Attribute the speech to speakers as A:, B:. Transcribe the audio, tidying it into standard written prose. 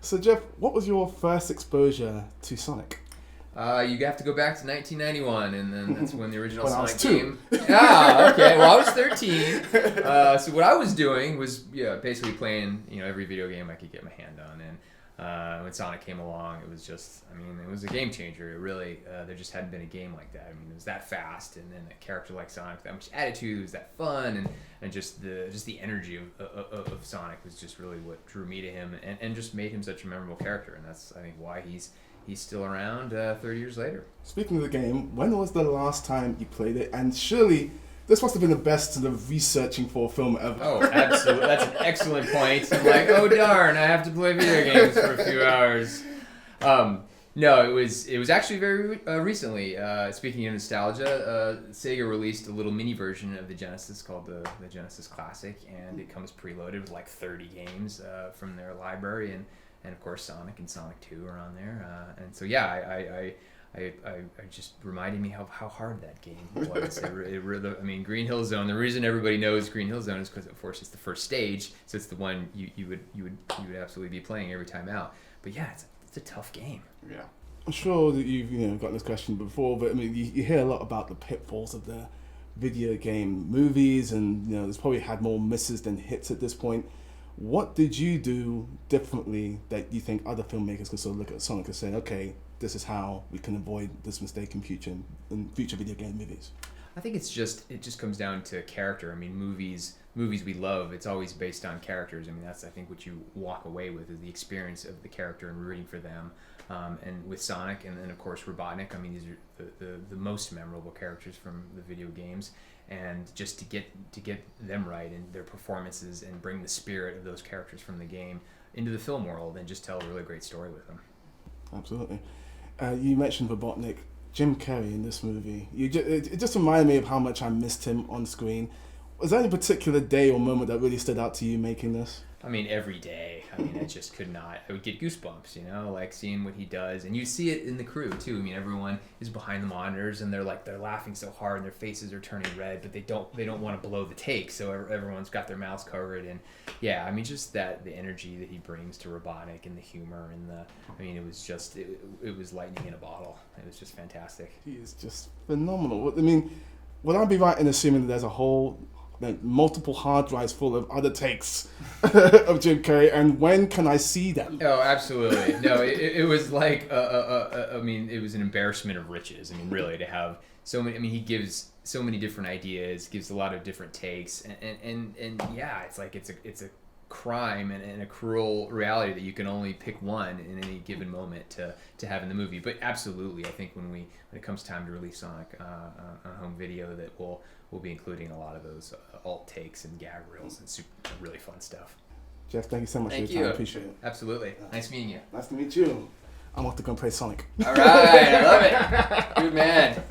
A: So Jeff, what was your first exposure to Sonic?
B: You have to go back to 1991, and then that's when the original
A: When I
B: Sonic
A: was 2.
B: game. Okay. Well, I was 13. So what I was doing was basically playing every video game I could get my hand on. And when Sonic came along, it was just it was a game changer. It really there just hadn't been a game like that. It was that fast, and then a character like Sonic, that much attitude, it was that fun, and just the energy of Sonic was just really what drew me to him, and just made him such a memorable character. And that's I think why he's still around 30 years later.
A: Speaking of the game, when was the last time you played it? And surely this must have been the best sort of researching for a film ever.
B: Oh, absolutely. That's an excellent point. I'm like, oh darn, I have to play video games for a few hours. No, it was actually very recently. Speaking of nostalgia, Sega released a little mini version of the Genesis called the Genesis Classic, and it comes preloaded with like 30 games from their library, and of course Sonic and Sonic 2 are on there. And so yeah, I just reminded me how hard that game was. Green Hill Zone. The reason everybody knows Green Hill Zone is because, of course, it's the first stage, so it's the one you would absolutely be playing every time out. But yeah, it's a tough game.
A: Yeah, I'm sure that you've gotten this question before, but you hear a lot about the pitfalls of the video game movies, and there's probably had more misses than hits at this point. What did you do differently that you think other filmmakers can sort of look at Sonic and say, okay, this is how we can avoid this mistake in future video game movies?
B: I think it just comes down to character. Movies we love, it's always based on characters. That's I think what you walk away with is the experience of the character and rooting for them. And with Sonic, and then of course Robotnik, these are the most memorable characters from the video games. And just to get them right and their performances and bring the spirit of those characters from the game into the film world and just tell a really great story with them.
A: Absolutely. You mentioned Robotnik, Jim Carrey in this movie. It just reminded me of how much I missed him on screen. Was there any particular day or moment that really stood out to you making this?
B: Every day. I just could not. I would get goosebumps, like seeing what he does, and you see it in the crew too. Everyone is behind the monitors, and they're laughing so hard, and their faces are turning red, but they don't want to blow the take, so everyone's got their mouths covered, and yeah, just the energy that he brings to Robotnik and the humor and it was just it was lightning in a bottle. It was just fantastic.
A: He is just phenomenal. Would I be right in assuming that there's a whole multiple hard drives full of other takes of Jim Carrey, and when can I see them?
B: Oh, absolutely. No, it was like it was an embarrassment of riches. Really, to have so many. He gives so many different ideas, gives a lot of different takes, and yeah, it's like it's a crime and a cruel reality that you can only pick one in any given moment to have in the movie. But absolutely, I think when it comes time to release Sonic on home video, that we'll be including a lot of those alt takes and gag reels and really fun stuff.
A: Jeff, thank you so much for your time. I appreciate it.
B: Absolutely. Nice meeting you.
A: Nice to meet you. I'm off to go and play Sonic.
B: All right. I love it. Good man.